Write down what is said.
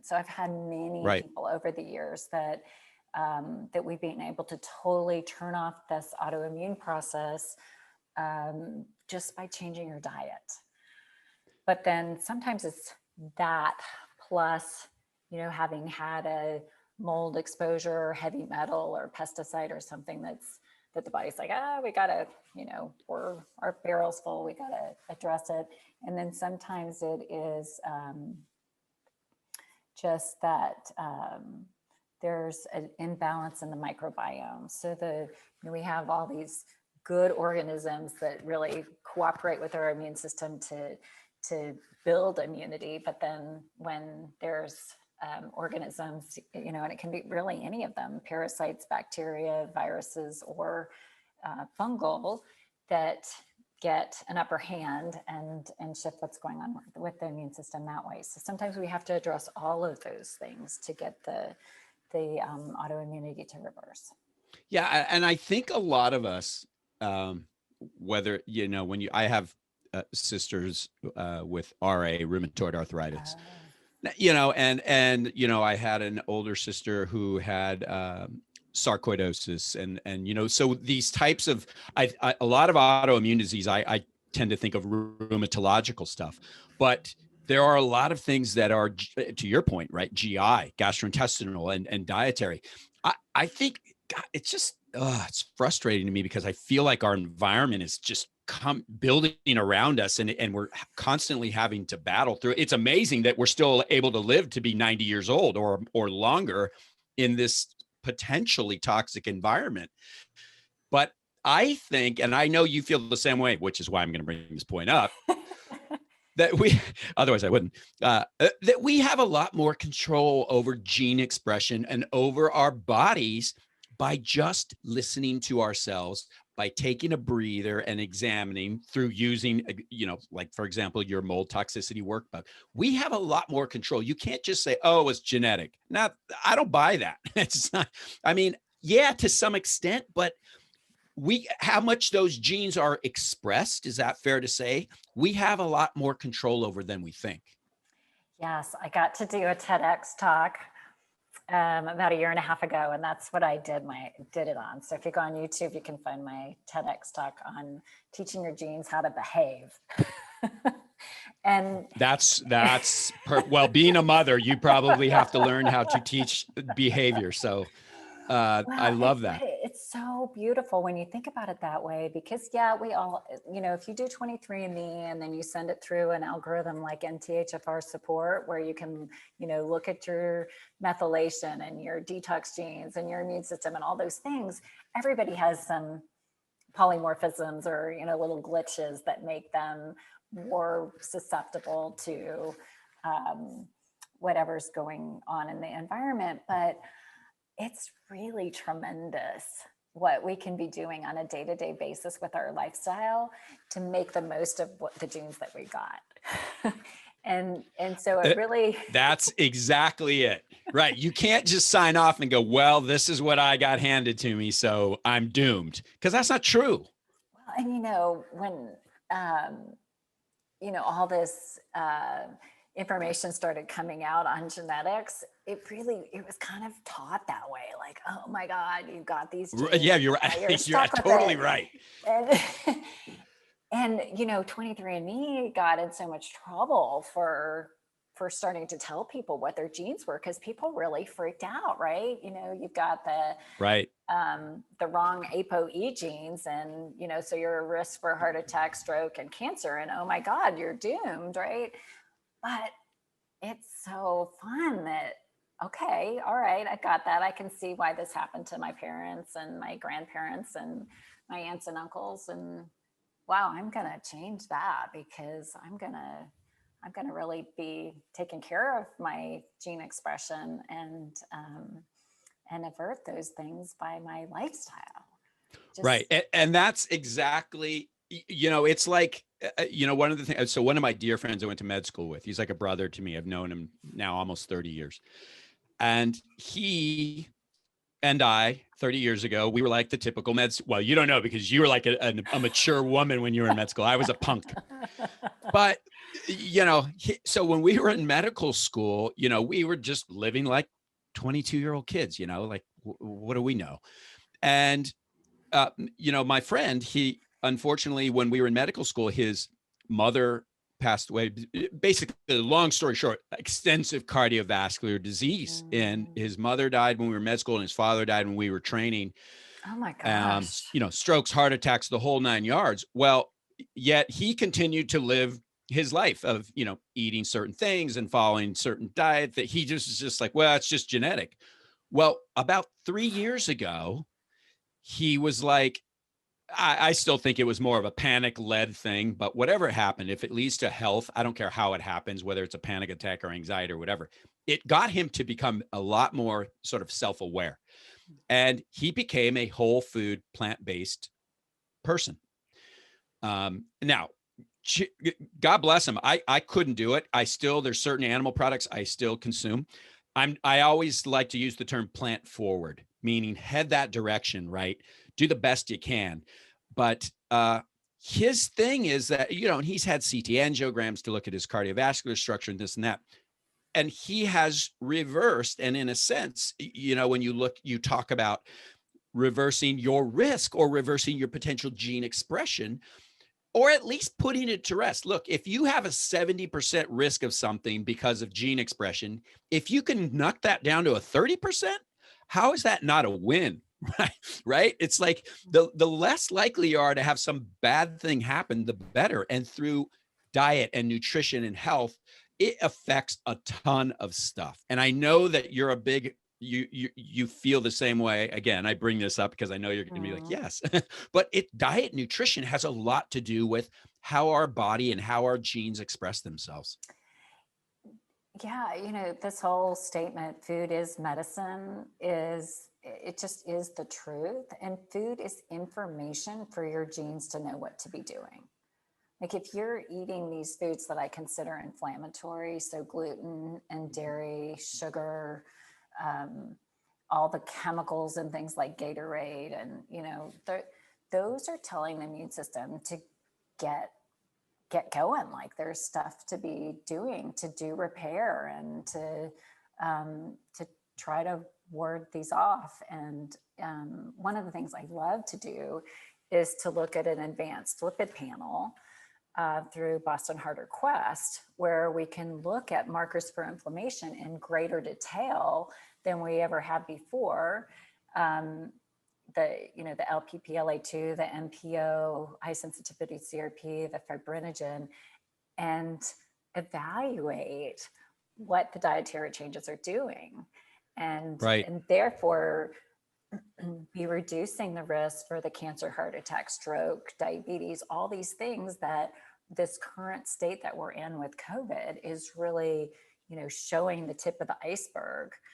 So I've had many Right. people over the years that that we've been able to totally turn off this autoimmune process just by changing your diet. But then sometimes it's that plus, having had a mold exposure, or heavy metal or pesticide or something that the body's like, we gotta, our barrel's full, we gotta address it. And then sometimes it is just that there's an imbalance in the microbiome. So we have all these good organisms that really cooperate with our immune system to build immunity. But then when there's organisms, and it can be really any of them, parasites, bacteria, viruses, or fungal, that get an upper hand and shift what's going on with the immune system that way. So sometimes we have to address all of those things to get the autoimmunity to reverse. Yeah. And I think a lot of us, whether, I have sisters with RA, rheumatoid arthritis, and I had an older sister who had sarcoidosis, and so these types of, a lot of autoimmune disease, I tend to think of rheumatological stuff, but there are a lot of things that are, to your point, right? GI, gastrointestinal, and dietary. I think it's just, it's frustrating to me because I feel like our environment is just building around us, and we're constantly having to battle through. It's amazing that we're still able to live to be 90 years old or longer in this potentially toxic environment. But I think, and I know you feel the same way, which is why I'm going to bring this point up, that otherwise I wouldn't, that we have a lot more control over gene expression and over our bodies by just listening to ourselves, by taking a breather and examining through using, like, for example, your mold toxicity workbook. We have a lot more control. You can't just say, oh, it's genetic. Now, I don't buy that. It's not, yeah, to some extent, but how much those genes are expressed, is that fair to say? We have a lot more control over than we think. Yes, I got to do a TEDx talk about a year and a half ago, and that's what I did it on. So if you go on YouTube, you can find my TEDx talk on teaching your genes how to behave. And well, being a mother, you probably have to learn how to teach behavior. So I love that. It's so beautiful when you think about it that way, because we all, if you do 23andMe and then you send it through an algorithm like NTHFR support, where you can, look at your methylation and your detox genes and your immune system and all those things, everybody has some polymorphisms or, little glitches that make them more susceptible to whatever's going on in the environment. But it's really tremendous what we can be doing on a day-to-day basis with our lifestyle to make the most of the genes that we got. and so it really... That's exactly it. Right. You can't just sign off and go, well, this is what I got handed to me, so I'm doomed. Because that's not true. Well, and when, all this information started coming out on genetics, it was kind of taught that way. Like, oh my God, you've got these genes. Yeah, you're right. You're totally right. And 23andMe got in so much trouble for starting to tell people what their genes were, because people really freaked out, right? You've got the wrong ApoE genes, and so you're at risk for heart attack, stroke, and cancer, and oh my God, you're doomed, right? But it's so fun that, okay, all right, I got that. I can see why this happened to my parents and my grandparents and my aunts and uncles, and wow, I'm gonna change that, because I'm gonna really be taking care of my gene expression and avert those things by my lifestyle. Right. And that's exactly, it's like, one of the things, so one of my dear friends I went to med school with, he's like a brother to me. I've known him now almost 30 years. And he and I, 30 years ago, we were like the typical well, you don't know, because you were like a mature woman when you were in med school. I was a punk. But So when we were in medical school, we were just living like 22-year-old kids, like what do we know? And, my friend, he, unfortunately, when we were in medical school, his mother passed away. Basically, long story short, extensive cardiovascular disease. And his mother died when we were in med school, and his father died when we were training. Oh my gosh. Strokes, heart attacks, the whole 9 yards. Well, yet he continued to live his life of, eating certain things and following certain diet that he just was just like, well, it's just genetic. Well, about 3 years ago, he was like, I still think it was more of a panic led thing, but whatever happened, if it leads to health, I don't care how it happens, whether it's a panic attack or anxiety or whatever, it got him to become a lot more sort of self-aware. And he became a whole food, plant-based person. Now, God bless him. I couldn't do it. There's certain animal products I still consume. I always like to use the term plant forward, meaning head that direction, right? Do the best you can. But his thing is that, and he's had CT angiograms to look at his cardiovascular structure and this and that. And he has reversed. And in a sense, when you talk about reversing your risk or reversing your potential gene expression, or at least putting it to rest. Look, if you have a 70% risk of something because of gene expression, if you can knock that down to a 30%, how is that not a win? Right? It's like the less likely you are to have some bad thing happen, the better. And through diet and nutrition and health, it affects a ton of stuff. And I know that you're a big you feel the same way. Again, I bring this up because I know you're going to be like, yes, but diet nutrition has a lot to do with how our body and how our genes express themselves. Yeah, this whole statement, food is medicine, it just is the truth. And food is information for your genes to know what to be doing. Like if you're eating these foods that I consider inflammatory, so gluten and dairy, sugar, all the chemicals and things like Gatorade, and those are telling the immune system to get going. Like there's stuff to be doing to do repair and to try to ward these off. And one of the things I love to do is to look at an advanced lipid panel through Boston Heart or Quest, where we can look at markers for inflammation in greater detail than we ever had before. The LPPLA2, the MPO, high sensitivity CRP, the fibrinogen, and evaluate what the dietary changes are doing. And therefore be reducing the risk for the cancer, heart attack, stroke, diabetes, all these things that this current state that we're in with COVID is really, showing the tip of the iceberg